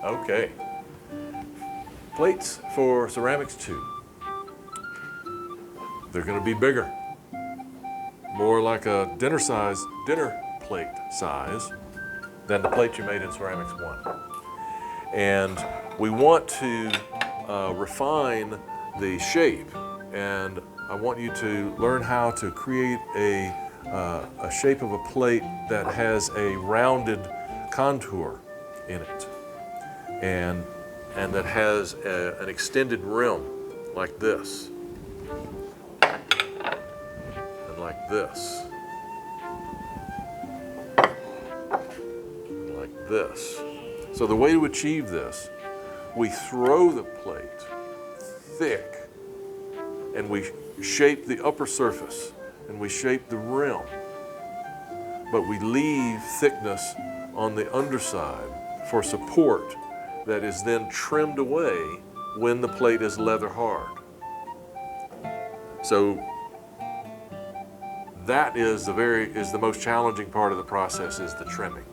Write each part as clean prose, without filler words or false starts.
Okay. Plates for ceramics 2. They're going to be bigger. More like a dinner plate size than the plate you made in ceramics 1. And we want to refine the shape, and I want you to learn how to create a shape of a plate that has a rounded contour in it, and that has an extended rim like this, and like this, and like this. So the way to achieve this, we throw the plate thick, and we shape the upper surface, and we shape the rim, but we leave thickness on the underside for support that is then trimmed away when the plate is leather hard. So that is the most challenging part of the process, is the trimming.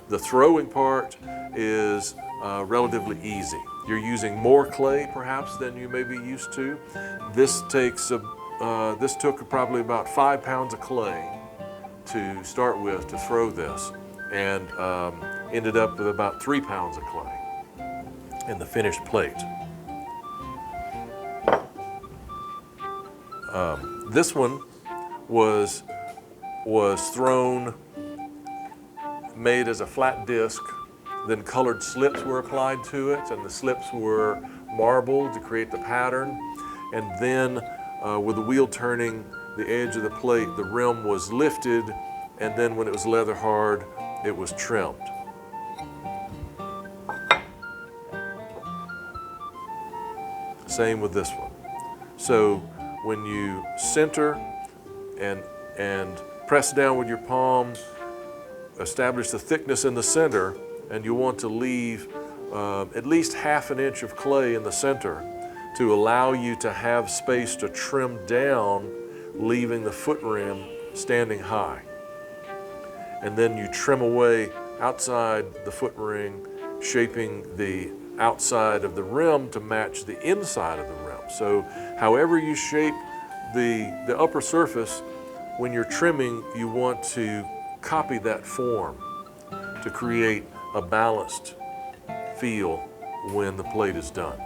The throwing part is relatively easy. You're using more clay perhaps than you may be used to. This took probably about 5 pounds of clay to start with to throw this, and ended up with about 3 pounds of clay in the finished plate. This one was thrown, made as a flat disc, then colored slips were applied to it, and the slips were marbled to create the pattern, and then with the wheel turning the edge of the plate, the rim was lifted, and then when it was leather hard, it was trimmed. Same with this one. So when you center and press down with your palm, establish the thickness in the center, and you want to leave at least 1/2 inch of clay in the center to allow you to have space to trim down, leaving the foot rim standing high. And then you trim away outside the foot ring, shaping the outside of the rim to match the inside of the rim. So however you shape the upper surface, when you're trimming, you want to copy that form to create a balanced feel when the plate is done.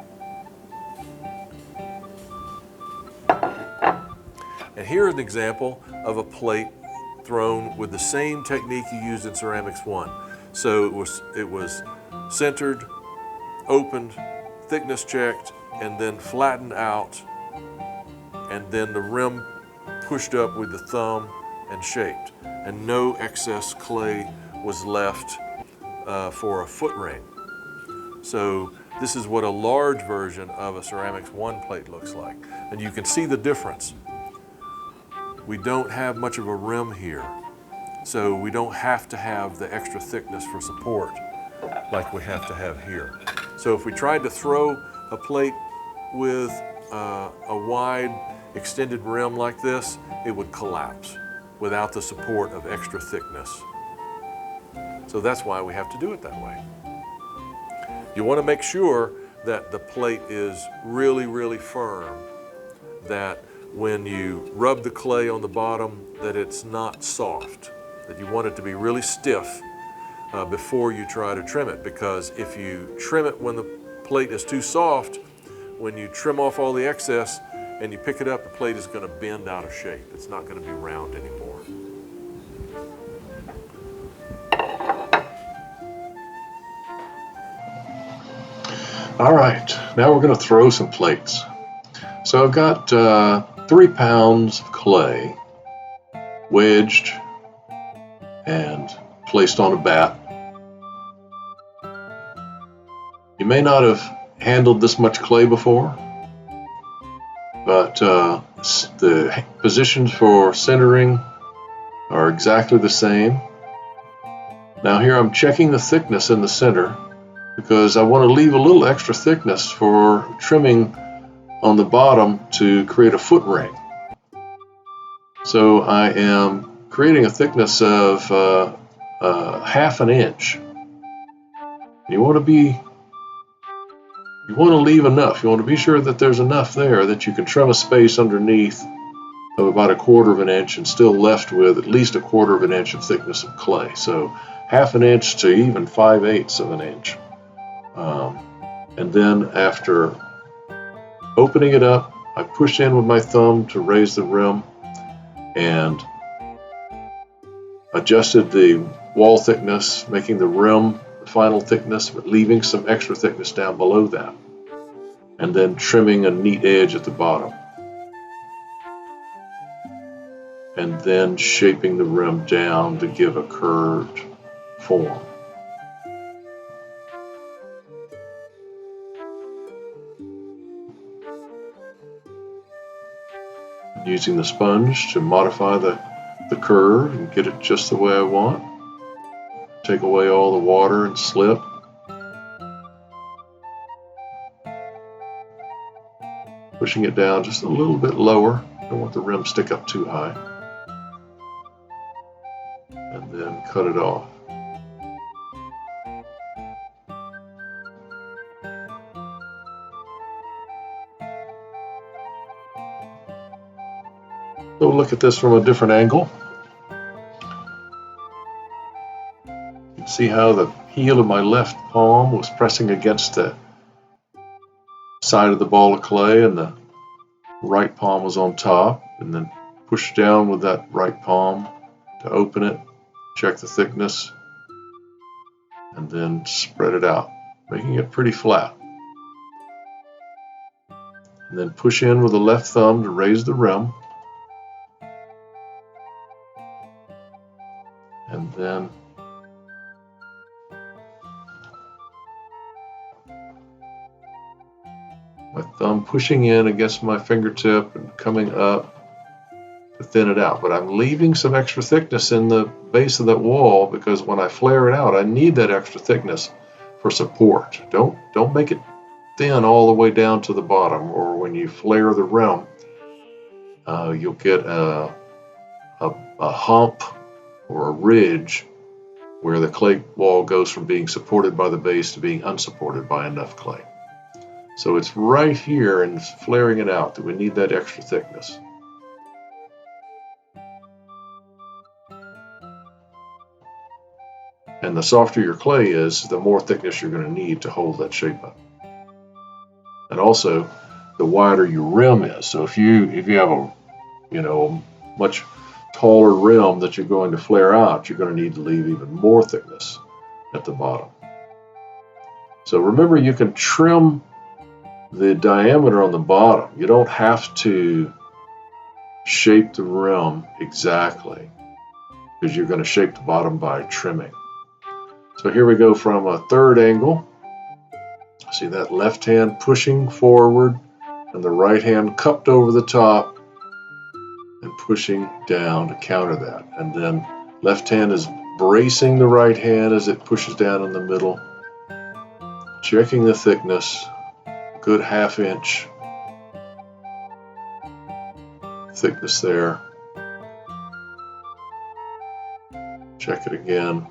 And here's an example of a plate thrown with the same technique you used in Ceramics 1. So it was centered, opened, thickness checked, and then flattened out, and then the rim pushed up with the thumb and shaped, and no excess clay was left for a foot ring. So this is what a large version of a Ceramics 1 plate looks like, and you can see the difference. We don't have much of a rim here, so we don't have to have the extra thickness for support like we have to have here. So if we tried to throw a plate with a wide extended rim like this, it would collapse without the support of extra thickness. So that's why we have to do it that way. You want to make sure that the plate is really, really firm, that when you rub the clay on the bottom, that it's not soft, that you want it to be really stiff before you try to trim it, because if you trim it when the plate is too soft, when you trim off all the excess and you pick it up, the plate is going to bend out of shape. It's not going to be round anymore. All right, now we're going to throw some plates. So I've got 3 pounds of clay wedged and placed on a bat. You may not have handled this much clay before, but the positions for centering are exactly the same. Now here I'm checking the thickness in the center, because I want to leave a little extra thickness for trimming on the bottom to create a foot ring. So I am creating a thickness of 1/2 inch. You want to be you want to leave enough. You want to be sure that there's enough there that you can trim a space underneath of about 1/4 of an inch and still left with at least 1/4 of an inch of thickness of clay. So 1/2 an inch to even 5/8 of an inch. And then after opening it up, I push in with my thumb to raise the rim and adjusted the wall thickness, making the rim the final thickness, but leaving some extra thickness down below that. And then trimming a neat edge at the bottom. And then shaping the rim down to give a curved form. Using the sponge to modify the curve and get it just the way I want. Take away all the water and slip. Pushing it down just a little bit lower. Don't want the rim to stick up too high. And then cut it off. So we'll look at this from a different angle. You can see how the heel of my left palm was pressing against the side of the ball of clay and the right palm was on top, and then push down with that right palm to open it, check the thickness, and then spread it out, making it pretty flat. And then push in with the left thumb to raise the rim. And then my thumb pushing in against my fingertip and coming up to thin it out. But I'm leaving some extra thickness in the base of that wall because when I flare it out, I need that extra thickness for support. Don't make it thin all the way down to the bottom, or when you flare the rim, you'll get a hump or a ridge where the clay wall goes from being supported by the base to being unsupported by enough clay. So it's right here in flaring it out that we need that extra thickness. And the softer your clay is, the more thickness you're going to need to hold that shape up. And also, the wider your rim is. So if you have a much taller rim that you're going to flare out, you're going to need to leave even more thickness at the bottom. So remember, you can trim the diameter on the bottom. You don't have to shape the rim exactly because you're going to shape the bottom by trimming. So here we go from a third angle. See that left hand pushing forward and the right hand cupped over the top and pushing down to counter that. And then left hand is bracing the right hand as it pushes down in the middle, checking the thickness, good 1/2 inch thickness there. Check it again.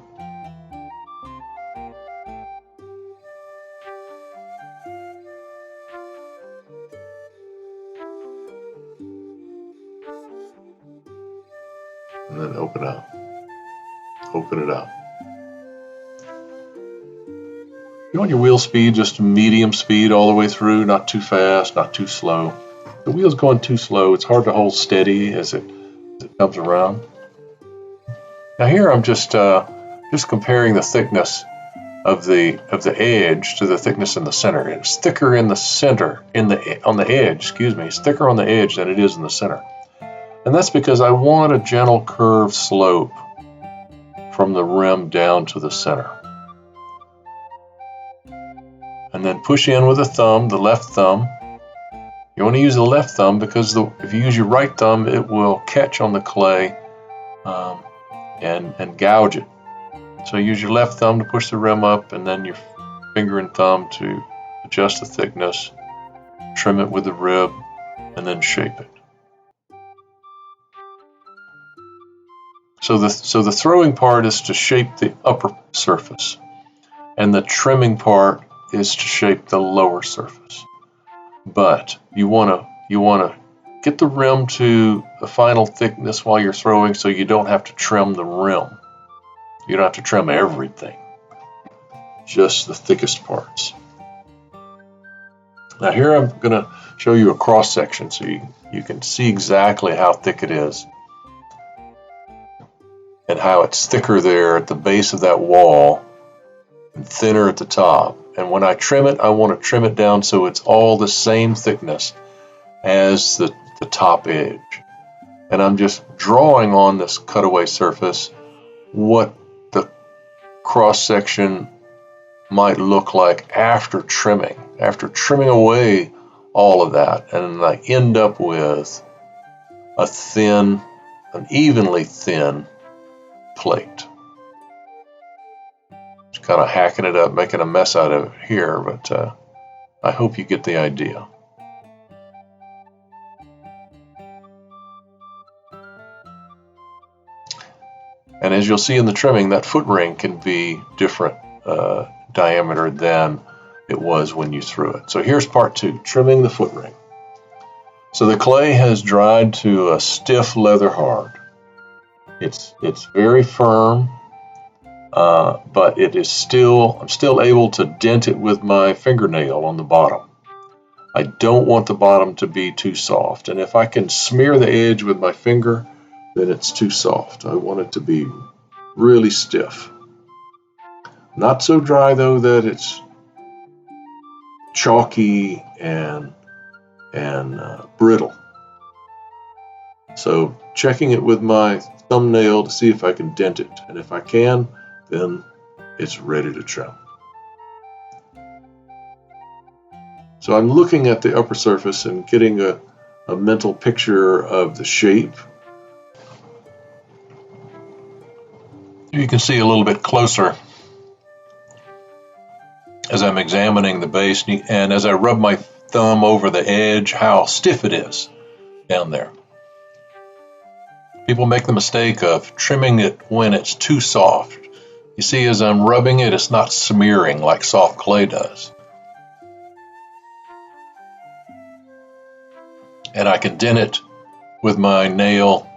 And then open up. Open it up. You want your wheel speed just medium speed all the way through, not too fast, not too slow. If the wheel's going too slow, it's hard to hold steady as it comes around. Now here I'm just comparing the thickness of the edge to the thickness in the center. It's thicker in the center, on the edge. It's thicker on the edge than it is in the center. And that's because I want a gentle curved slope from the rim down to the center. And then push in with the thumb, the left thumb. You want to use the left thumb because if you use your right thumb, it will catch on the clay and gouge it. So use your left thumb to push the rim up, and then your finger and thumb to adjust the thickness, trim it with the rib, and then shape it. So the throwing part is to shape the upper surface, and the trimming part is to shape the lower surface. But you want to get the rim to the final thickness while you're throwing, so you don't have to trim the rim. You don't have to trim everything, just the thickest parts. Now here I'm going to show you a cross section so you can see exactly how thick it is and how it's thicker there at the base of that wall and thinner at the top. And when I trim it, I want to trim it down so it's all the same thickness as the top edge. And I'm just drawing on this cutaway surface what the cross section might look like after trimming away all of that, and I end up with an evenly thin plate. Just kind of hacking it up, making a mess out of it here, but I hope you get the idea. And as you'll see in the trimming, that foot ring can be different diameter than it was when you threw it. So here's part 2, trimming the foot ring. So the clay has dried to a stiff leather hard. It's very firm, but I'm still able to dent it with my fingernail on the bottom. I don't want the bottom to be too soft, and if I can smear the edge with my finger, then it's too soft. I want it to be really stiff. Not so dry though that it's chalky and brittle. So checking it with my thumbnail to see if I can dent it, and if I can, then it's ready to trim. So I'm looking at the upper surface and getting a mental picture of the shape. You can see a little bit closer as I'm examining the base, and as I rub my thumb over the edge, how stiff it is down there. People make the mistake of trimming it when it's too soft. You see, as I'm rubbing it, it's not smearing like soft clay does. And I can dent it with my nail.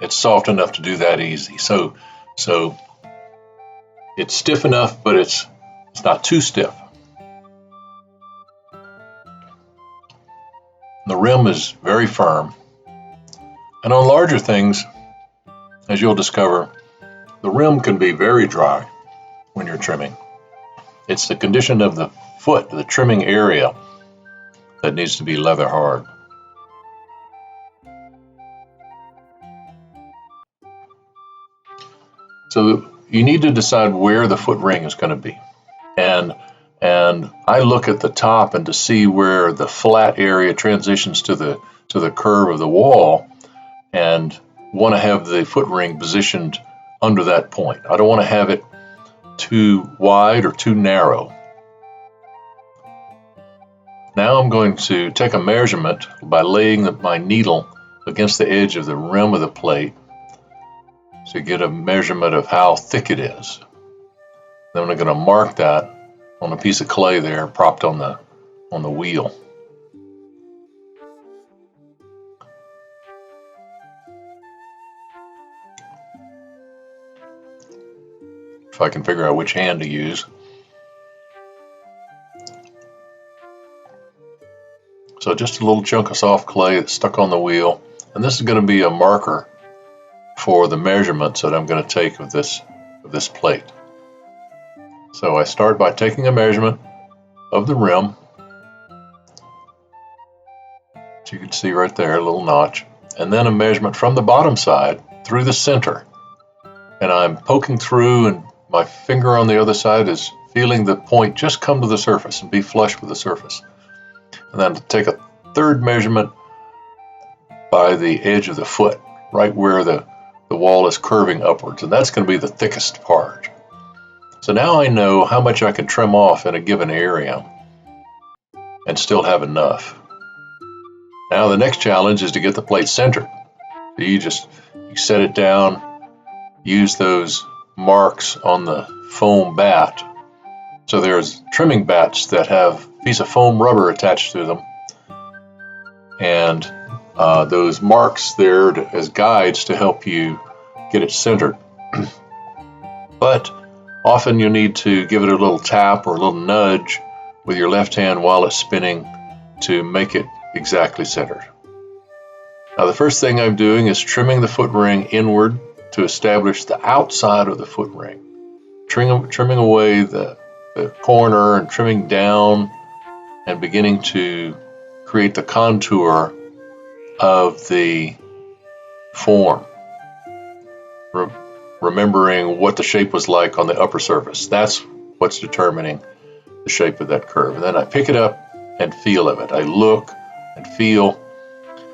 It's soft enough to do that easy. So it's stiff enough, but it's not too stiff. The rim is very firm. And on larger things, as you'll discover, the rim can be very dry when you're trimming. It's the condition of the foot, the trimming area, that needs to be leather hard. So you need to decide where the foot ring is going to be. And I look at the top and to see where the flat area transitions to the curve of the wall, and want to have the foot ring positioned under that point. I don't want to have it too wide or too narrow. Now I'm going to take a measurement by laying my needle against the edge of the rim of the plate to get a measurement of how thick it is. Then I'm going to mark that on a piece of clay there propped on the wheel. If I can figure out which hand to use. So just a little chunk of soft clay that's stuck on the wheel, and this is going to be a marker for the measurements that I'm going to take of this plate. So I start by taking a measurement of the rim. So you can see right there, a little notch, and then a measurement from the bottom side through the center. And I'm poking through, and my finger on the other side is feeling the point just come to the surface and be flush with the surface. And then take a third measurement by the edge of the foot, right where the wall is curving upwards, and that's going to be the thickest part. So now I know how much I can trim off in a given area and still have enough. Now the next challenge is to get the plate centered. So you set it down, use those marks on the foam bat So there's trimming bats that have a piece of foam rubber attached to them, and those marks there as guides to help you get it centered. But often you need to give it a little tap or a little nudge with your left hand while it's spinning to make it exactly centered. Now the first thing I'm doing is trimming the foot ring inward to establish the outside of the foot ring. Trimming away the corner and trimming down and beginning to create the contour of the form. Remembering what the shape was like on the upper surface. That's what's determining the shape of that curve. And then I pick it up and feel of it. I look and feel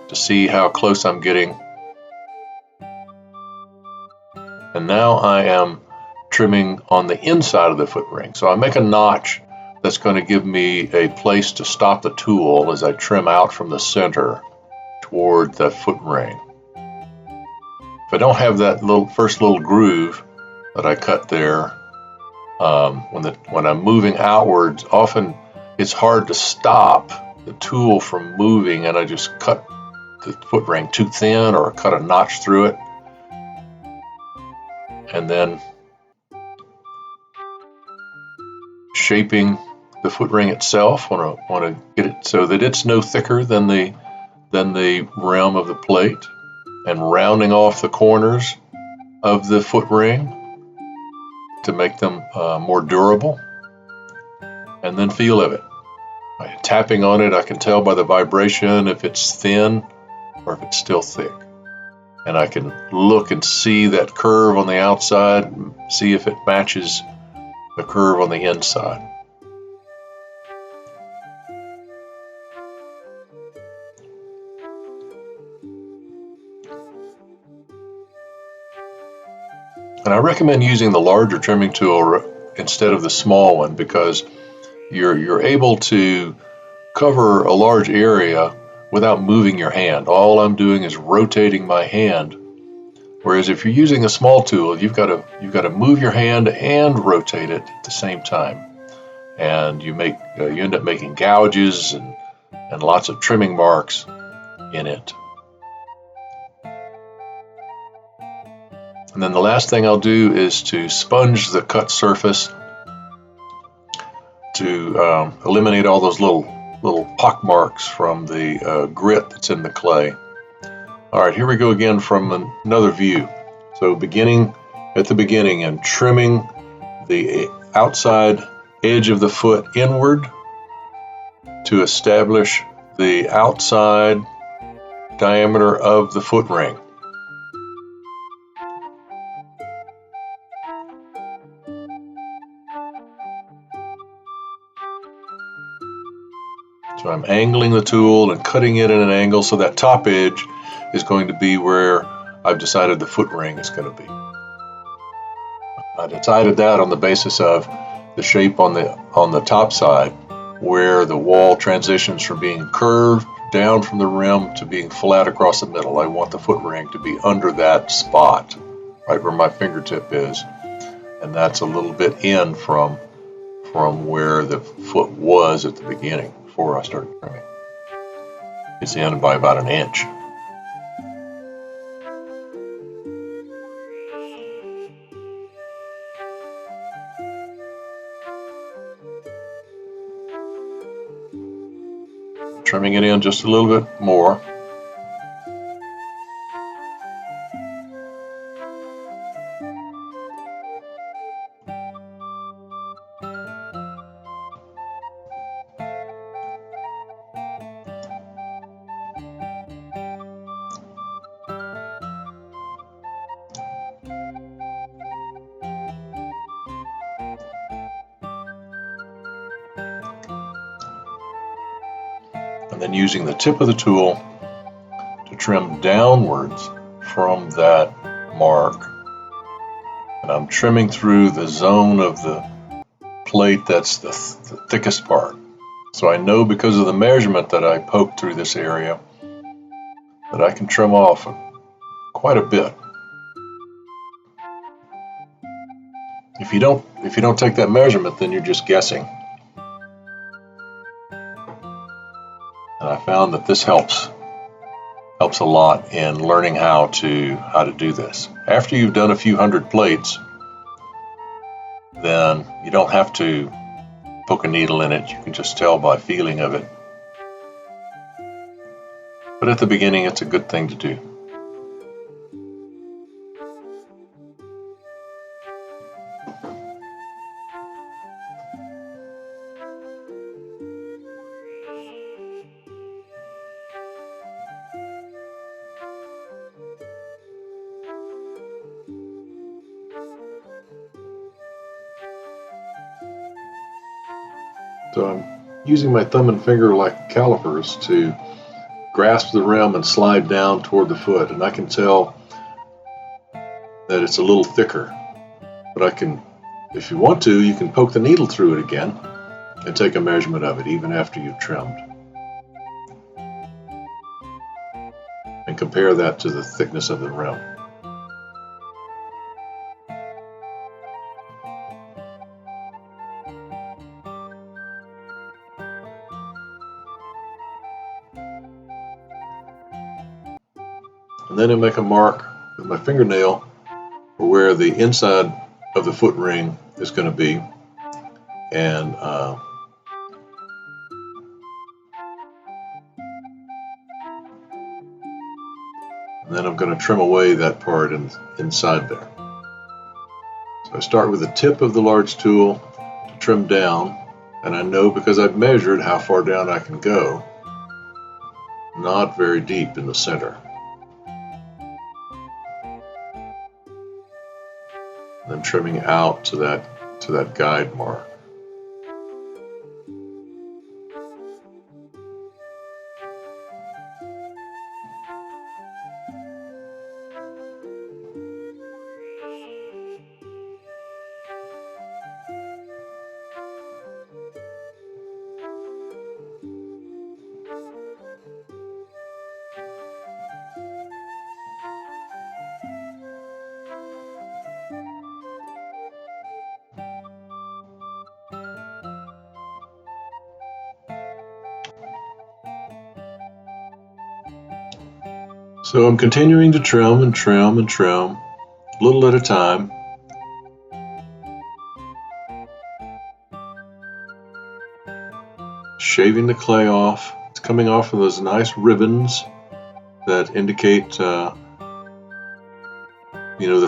to see how close I'm getting. And now I am trimming on the inside of the foot ring. So I make a notch that's going to give me a place to stop the tool as I trim out from the center toward the foot ring. If I don't have that first little groove that I cut there, when I'm moving outwards, often it's hard to stop the tool from moving, and I just cut the foot ring too thin or cut a notch through it. And then shaping the foot ring itself, want to get it so that it's no thicker than the rim of the plate, and rounding off the corners of the foot ring to make them more durable. And then feel of it. By tapping on it, I can tell by the vibration if it's thin or if it's still thick. And I can look and see that curve on the outside and see if it matches the curve on the inside. And I recommend using the larger trimming tool instead of the small one, because you're able to cover a large area without moving your hand. All I'm doing is rotating my hand. Whereas if you're using a small tool, you've got to move your hand and rotate it at the same time, and you end up making gouges and lots of trimming marks in it. And then the last thing I'll do is to sponge the cut surface to eliminate all those little pock marks from the grit that's in the clay. All right, here we go again from another view. So beginning at the beginning and trimming the outside edge of the foot inward to establish the outside diameter of the foot ring. So I'm angling the tool and cutting it at an angle so that top edge is going to be where I've decided the foot ring is going to be. I decided that on the basis of the shape on the top side, where the wall transitions from being curved down from the rim to being flat across the middle. I want the foot ring to be under that spot, right where my fingertip is, and that's a little bit in from where the foot was at the beginning before I started trimming. It's in by about an inch. Trimming it in just a little bit more. And then using the tip of the tool to trim downwards from that mark. And I'm trimming through the zone of the plate that's the thickest part. So I know because of the measurement that I poked through this area that I can trim off quite a bit. If you don't take that measurement, then you're just guessing. And I found that this helps a lot in learning how to do this. After you've done a few hundred plates, then you don't have to poke a needle in it. You can just tell by feeling of it. But at the beginning, it's a good thing to do. So I'm using my thumb and finger like calipers to grasp the rim and slide down toward the foot, and I can tell that it's a little thicker. But if you want to, you can poke the needle through it again and take a measurement of it even after you've trimmed. And compare that to the thickness of the rim. And then I make a mark with my fingernail for where the inside of the foot ring is going to be. And then I'm going to trim away that part inside there. So I start with the tip of the large tool to trim down, and I know because I've measured how far down I can go, not very deep in the center. And then trimming out to that guide mark. So I'm continuing to trim and trim and trim, a little at a time. Shaving the clay off. It's coming off of those nice ribbons that indicate the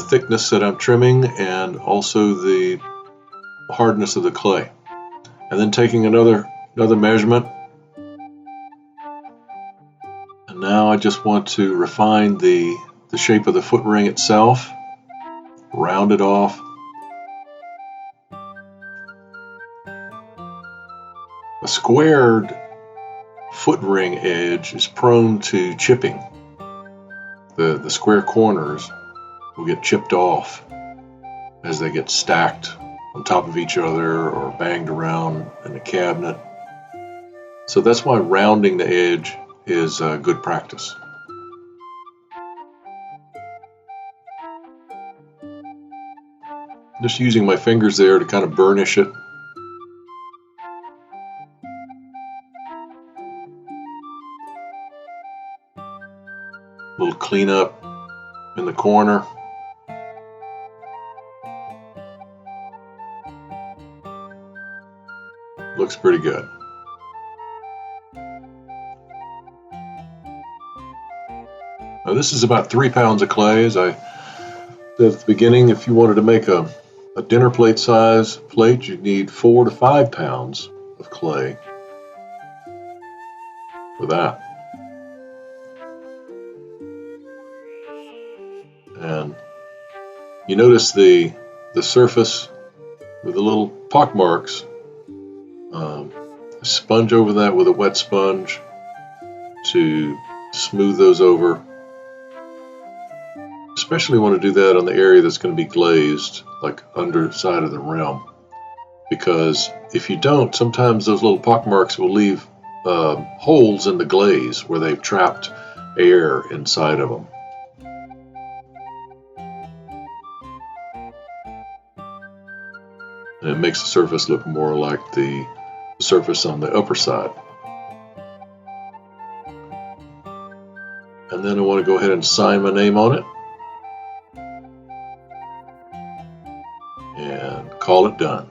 thickness that I'm trimming and also the hardness of the clay. And then taking another measurement. And now I just want to refine the shape of the foot ring itself, round it off. A squared foot ring edge is prone to chipping. The square corners will get chipped off as they get stacked on top of each other or banged around in the cabinet. So that's why rounding the edge is good practice. Just using my fingers there to kind of burnish it. A little cleanup in the corner. Looks pretty good. Now this is about 3 pounds of clay. As I said at the beginning, if you wanted to make a dinner plate size plate, you'd need 4 to 5 pounds of clay for that. And you notice the surface with the little pock marks. Sponge over that with a wet sponge to smooth those over. Especially want to do that on the area that's going to be glazed, like underside of the rim. Because if you don't, sometimes those little pock marks will leave holes in the glaze where they've trapped air inside of them. and it makes the surface look more like the surface on the upper side. And then I want to go ahead and sign my name on it and call it done.